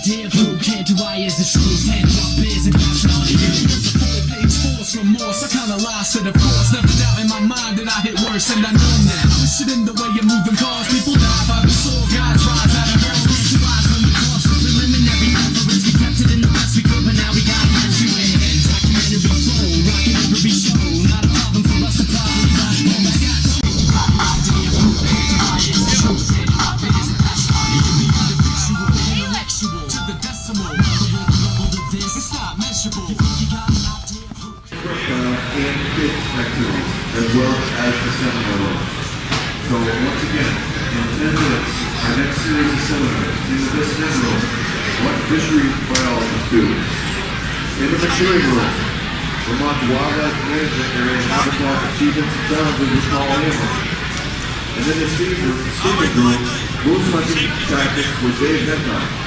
idea of who can't do I is the truth. Hand up beers and that's not it. There's a 4-page force remorse. I kinda lost it, of course. Never doubt in my mind that I hit worse, and I know that. Push it in the way you're moving cars. People die by the sword, guys rise out of hell. Two eyes on the cross, the preliminary conference. We kept it in the best we could, but now we gotta let you in. Documentary flow, rocking every show. Not a problem for us to probably not. Oh my God. Idea of who can't do I is the truth. Hand up beers and that's not it. Be individual, intellectual to the decimal. It's not measurable. You think you got an idea of who and fit activities, as well as the seminar room. So once again, in 10 minutes, our next series of seminars in the visiting room, what fishery biologists do. In the maturing room, Vermont Wildlife Management Area Habitat Achievements and Challenges we call animals. And then the Stephen room, moose hunting tactics with Dave Henton.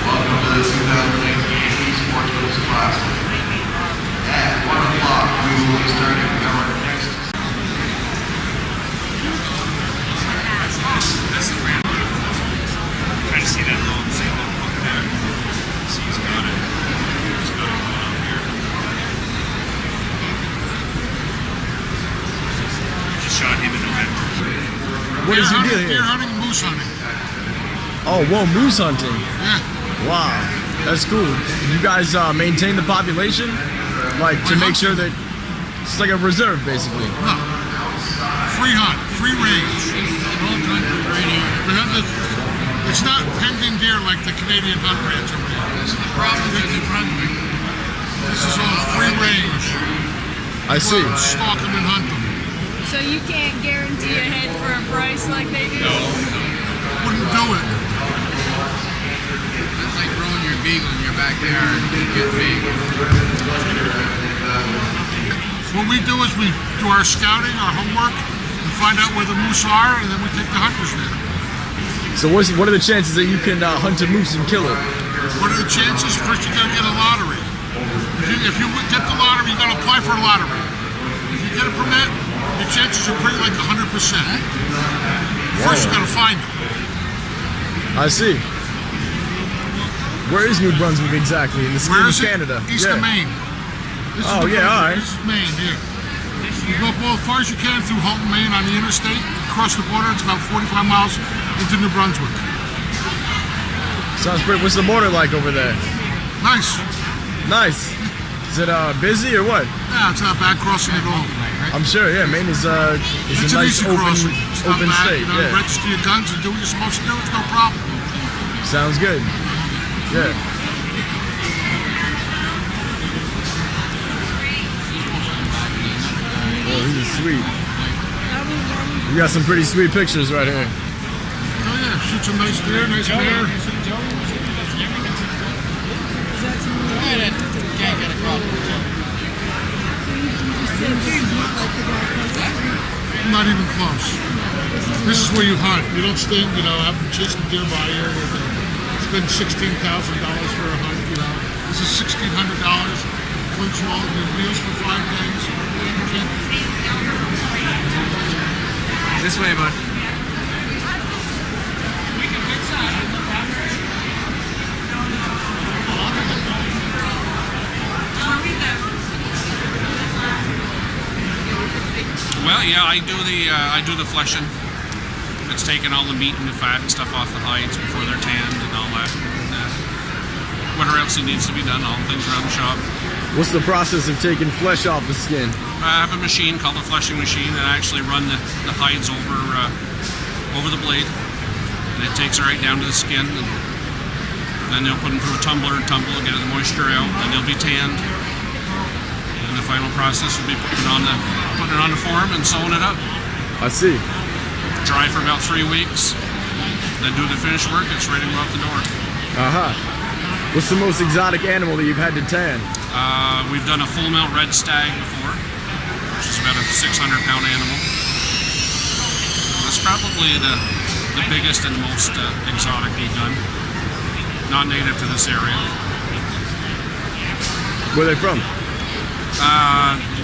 Welcome to the 2019 Sportsman class. At 1 o'clock, we will be starting our next. That's the random. Trying to see that little hook there. See, he's got it. He's got it going up here. Just shot him in November. What does he do here? Deer hunting and moose hunting. Oh, whoa, moose hunting. Yeah. Wow, that's cool. You guys maintain the population, like to make sure that it's like a reserve, basically. No. Free hunt, free range. All country right here. We have it's not penned in deer like the Canadian hunt ranch over here. This is the province of New Brunswick. This is all free range. I see. Stalk them and hunt them. So you can't guarantee a head for a price like they do? No. Wouldn't do it. That's like growing your beagle in your backyard and get big. What we do is we do our scouting, our homework, and find out where the moose are, and then we take the hunters there. So what are the chances that you can hunt a moose and kill it? What are the chances? First you gotta get a lottery. If you get the lottery, you gotta apply for a lottery. If you get a permit, your chances are pretty like 100%. First you gotta find them. I see. Where is New Brunswick exactly? In the scheme of Canada? East of Maine. This is all right. This is Maine, here. You go up as far as you can through Halton, Maine on the interstate. Across the border, it's about 45 miles into New Brunswick. Sounds pretty. What's the border like over there? Nice. Nice. Is it busy or what? Yeah, it's not bad crossing at all. I'm sure. Yeah, Maine is a nice open state. You know, Yeah. register your guns and do what you're supposed to do. It's no problem. Sounds good. Yeah. Oh, this is sweet. You got some pretty sweet pictures right here. Oh yeah, shoot some nice deer, nice bear. Not even close. This is where you hunt. You don't stay, have them chase the deer by you. Spend $16,000 for a hunt, This is $1,600. Includes all your meals for 5 days. This way, bud. Yeah, I do the fleshing. It's taking all the meat and the fat and stuff off the hides before they're tanned and all that. Whatever else needs to be done, all things around the shop. What's the process of taking flesh off the skin? I have a machine called a fleshing machine that I actually run the hides over the blade, and it takes it right down to the skin. And then they'll put them through a tumbler and get the moisture out, and they'll be tanned. And the final process will be putting it on the form and sewing it up. I see. Dry for about 3 weeks, then do the finished work. It's ready to go out the door. What's the most exotic animal that you've had to tan? We've done a full mount red stag before, which is about a 600-pound animal. That's probably the biggest and most exotic we've done. Not native to this area. Where are they from?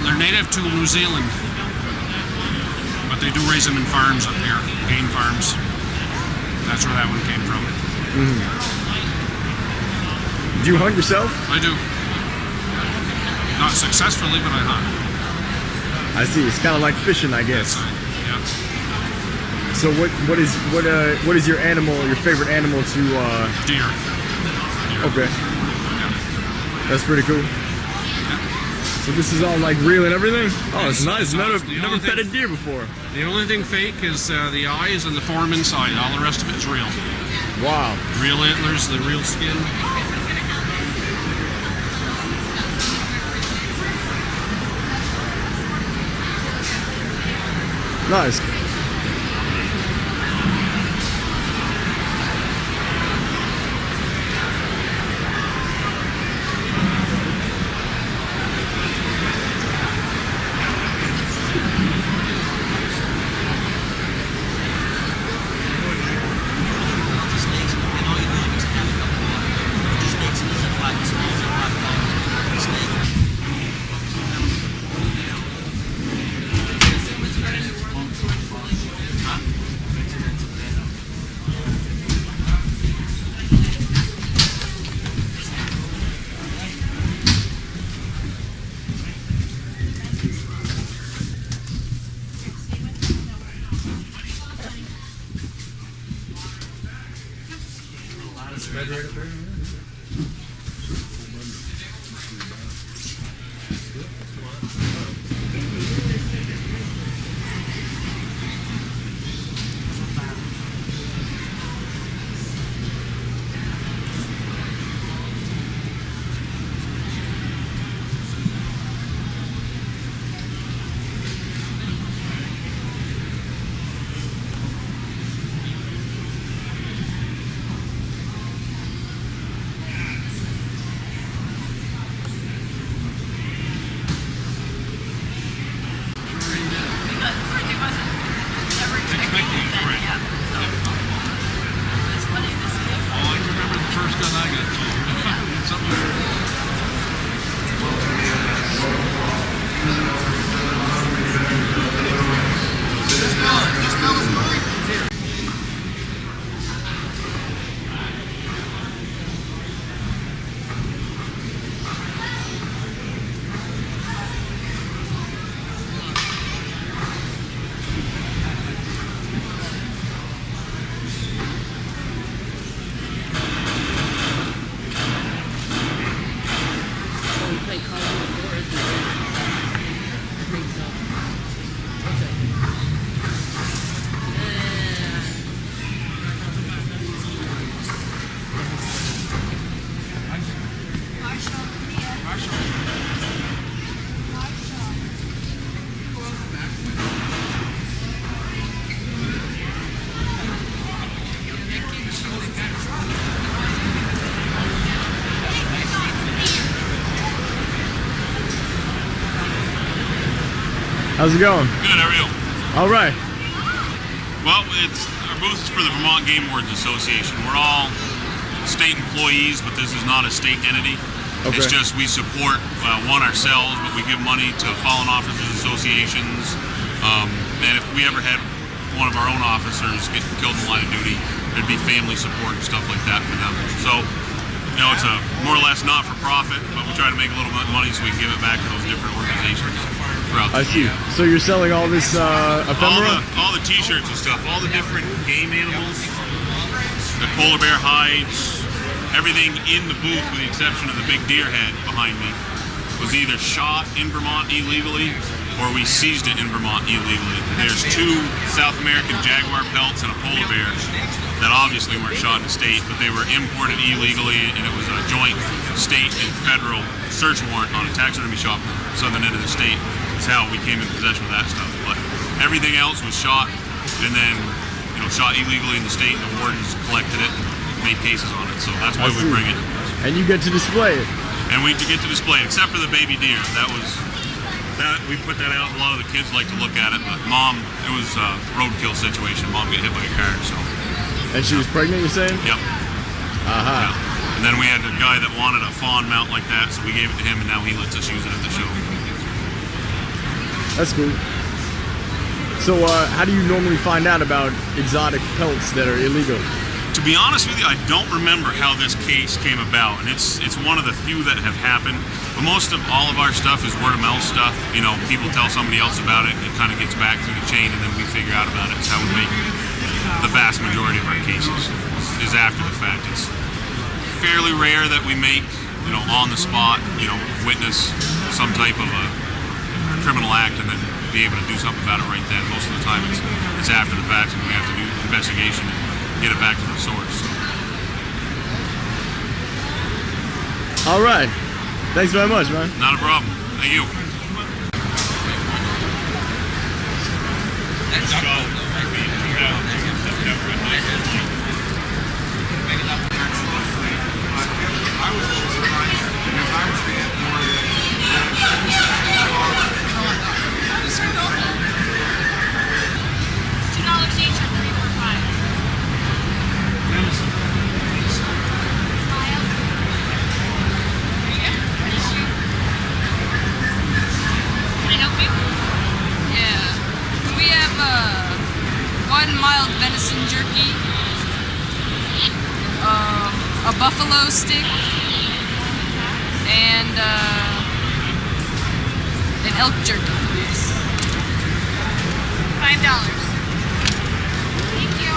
They're native to New Zealand, but they do raise them in farms up here, game farms. That's where that one came from. Do you hunt yourself? I do. Not successfully, but I hunt. I see. It's kind of like fishing, I guess. Yeah. So what is your animal, your favorite animal to? Deer. Okay. Yeah. That's pretty cool. So this is all like real and everything? Oh, it's nice. Never pet a deer before. The only thing fake is the eyes and the form inside. All the rest of it is real. Wow. Real antlers, the real skin. Nice. How's it going? Good, how are you? All right. Well, our booth is for the Vermont Game Wards Association. We're all state employees, but this is not a state entity. Okay. It's just we support one ourselves, but we give money to fallen officers associations. And if we ever had one of our own officers get killed in the line of duty, there'd be family support and stuff like that for them. So, you know, it's a more or less not-for-profit, but we try to make a little money so we can give it back to those different organizations. throughout the I see. year. So you're selling all this ephemera? All the t-shirts and stuff, all the different game animals, the polar bear hides, everything in the booth with the exception of the big deer head behind me was either shot in Vermont illegally or we seized it in Vermont illegally. There's 2 South American jaguar pelts and a polar bear that obviously weren't shot in the state, but they were imported illegally, and it was a joint state and federal search warrant on a taxidermy shop in the southern end of the state. That's how we came in possession of that stuff. But everything else was shot and then, shot illegally in the state, and the wardens collected it and made cases on it. So that's why we bring it. And you get to display it. And we get to display it, except for the baby deer. We put that out. A lot of the kids like to look at it, but Mom, it was a roadkill situation. Mom got hit by a car, so. And she was pregnant, you're saying? Yep. Yeah. And then we had a guy that wanted a fawn mount like that, so we gave it to him, and now he lets us use it at the show. That's cool. So how do you normally find out about exotic pelts that are illegal? To be honest with you, I don't remember how this case came about, and it's one of the few that have happened. But most of all of our stuff is word of mouth stuff. People tell somebody else about it, and it kind of gets back through the chain, and then we figure out about it. It's how we make the vast majority of our cases is after the fact. It's fairly rare that we make, on the spot, witness some type of a criminal act and then be able to do something about it right then. Most of the time it's after the fact, and we have to do investigation and get it back to the source. All right. Thanks very much, man. Not a problem. Thank you. Mild venison jerky, a buffalo stick, and an elk jerky, please. $5. Thank you.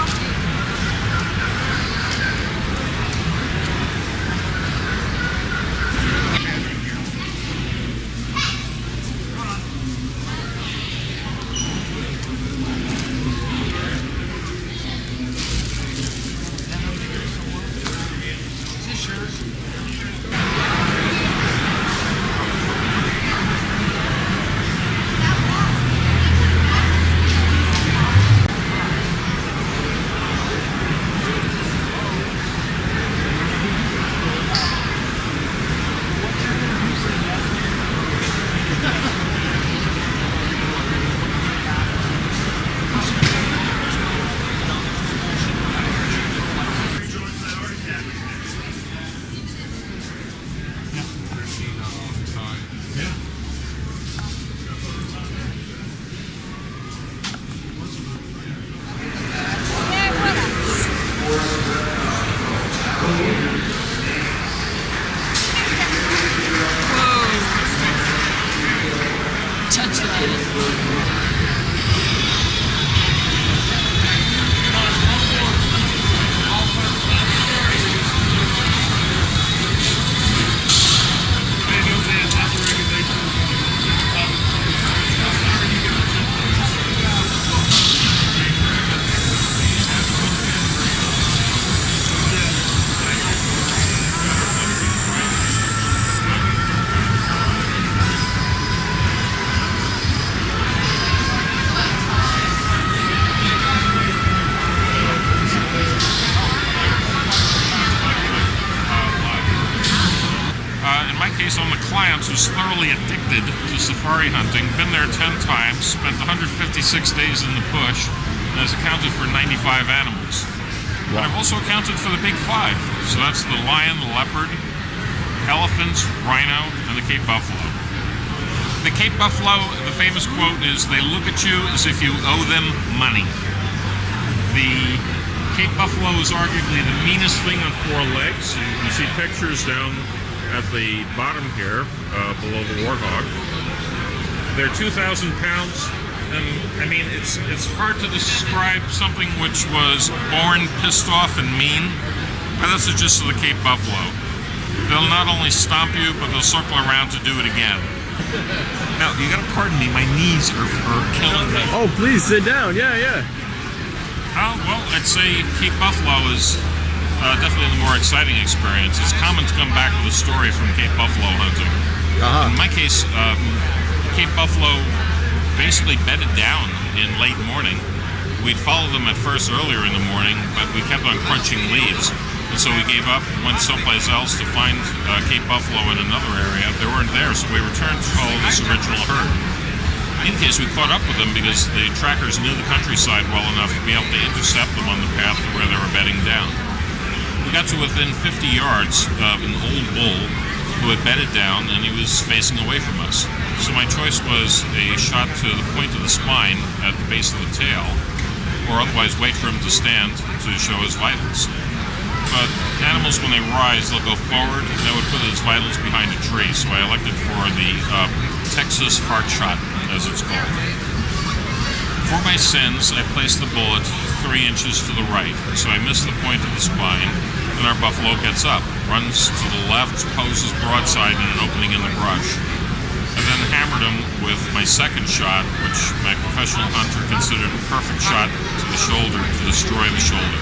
On the clients who's thoroughly addicted to safari hunting, been there 10 times, spent 156 days in the bush, and has accounted for 95 animals. But I've also accounted for the big 5. So that's the lion, the leopard, elephants, rhino, and the Cape buffalo. The Cape buffalo, the famous quote is, "They look at you as if you owe them money." The Cape buffalo is arguably the meanest thing on 4 legs. You can see pictures down at the bottom here, below the warthog. They're 2,000 pounds, and I mean, it's hard to describe something which was born pissed off and mean, but that's the gist of the Cape Buffalo. They'll not only stomp you, but they'll circle around to do it again. Now, you gotta pardon me, my knees are killing me. Oh, please sit down. Yeah. Well, I'd say Cape Buffalo is definitely the more exciting experience. It's common to come back with a story from Cape Buffalo hunting. In my case, Cape Buffalo basically bedded down in late morning. We'd follow them at first earlier in the morning, but we kept on crunching leaves. And so we gave up, went someplace else to find Cape Buffalo in another area. They weren't there, so we returned to follow this original herd. In any case, we caught up with them because the trackers knew the countryside well enough to be able to intercept them on the path to where they were bedding down. We got to within 50 yards of an old bull who had bedded down, and he was facing away from us. So my choice was a shot to the point of the spine at the base of the tail, or otherwise wait for him to stand to show his vitals. But animals, when they rise, they'll go forward, and they would put his vitals behind a tree, so I elected for the Texas heart shot, as it's called. For my sins, I placed the bullet 3 inches to the right, so I missed the point of the spine, and our buffalo gets up, runs to the left, poses broadside in an opening in the brush. I then hammered him with my second shot, which my professional hunter considered a perfect shot to the shoulder to destroy the shoulder.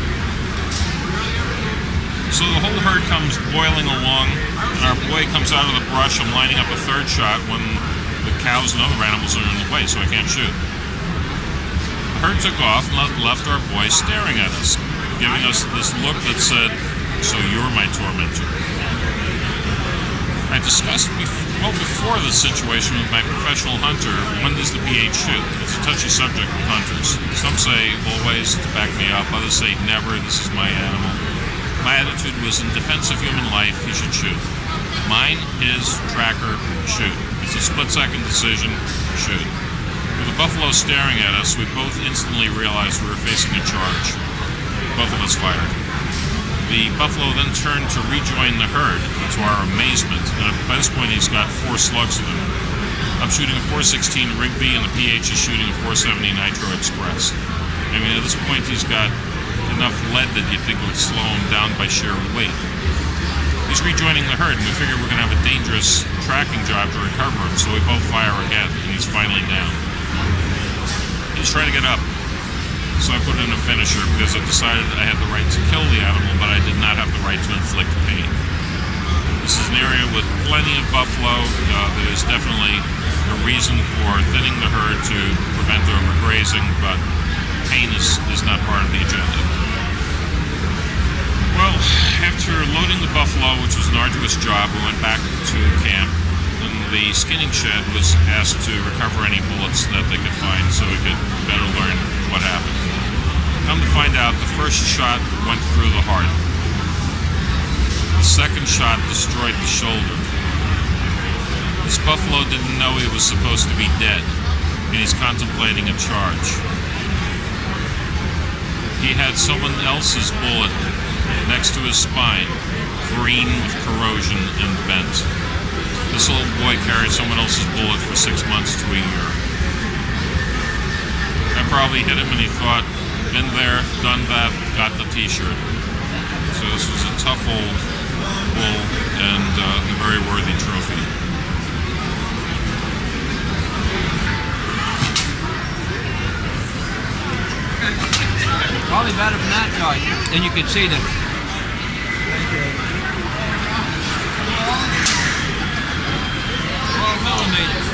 So the whole herd comes boiling along, and our boy comes out of the brush. I'm lining up a third shot when the cows and other animals are in the way, so I can't shoot. The herd took off and left our boy staring at us, giving us this look that said, "So you're my tormentor." I discussed before this situation with my professional hunter, when does the PH shoot? It's a touchy subject with hunters. Some say always to back me up, others say never, this is my animal. My attitude was, in defense of human life, he should shoot. Mine, his, tracker, shoot. It's a split-second decision, shoot. With the buffalo staring at us, we both instantly realized we were facing a charge. Both of us fired. The buffalo then turned to rejoin the herd, to our amazement, and by this point he's got 4 slugs in him. I'm shooting a .416 Rigby, and the PH is shooting a .470 Nitro Express. I mean, at this point he's got enough lead that you'd think it would slow him down by sheer weight. He's rejoining the herd, and we figure we're going to have a dangerous tracking job to recover him, so we both fire again, and he's finally down. He's trying to get up, so I put in a finisher because I decided I had the right to kill the animal, but I did not have the right to inflict pain. This is an area with plenty of buffalo. There is definitely a reason for thinning the herd to prevent overgrazing, but pain is not part of the agenda. Well, after loading the buffalo, which was an arduous job, we went back to camp, and the skinning shed was asked to recover any bullets that they could find so we could better learn what happened. Come to find out, the first shot went through the heart. The second shot destroyed the shoulder. This buffalo didn't know he was supposed to be dead, and he's contemplating a charge. He had someone else's bullet next to his spine, green with corrosion and bent. This old boy carried someone else's bullet for 6 months to a year. I probably hit him and he thought, been there, done that, got the t-shirt. So this was a tough old bull and a very worthy trophy. Probably better from that shot. Then you could see them. Millimeters.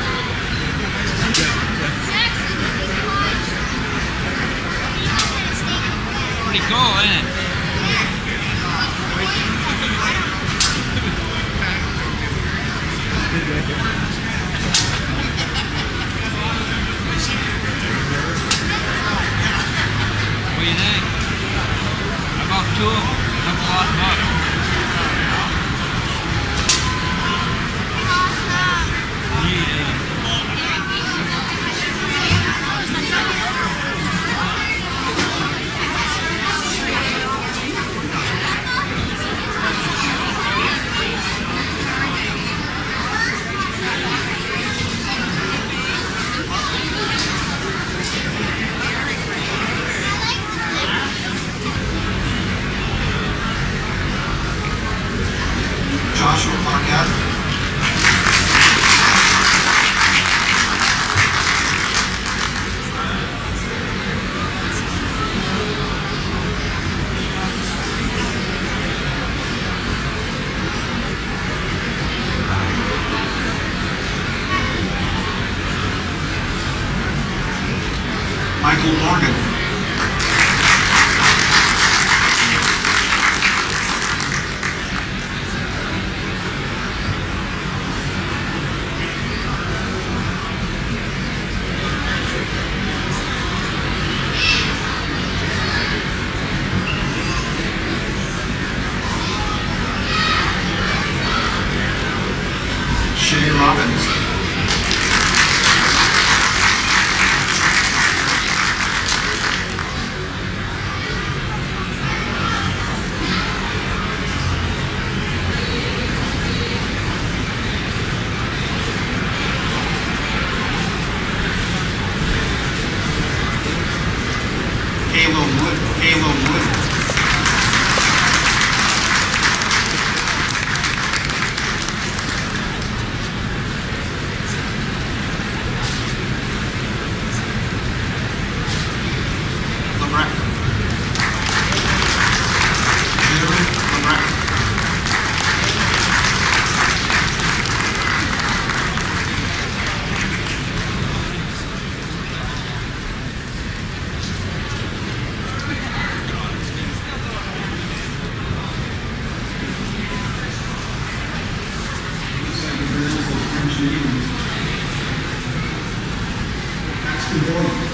Pretty cool, isn't it? What do you think? How about 2 of them? That's a lot of bucks. Morgan. Shay Robbins. Halo Wood. LeBrecq. Taylor LeBrecq. That's the goal.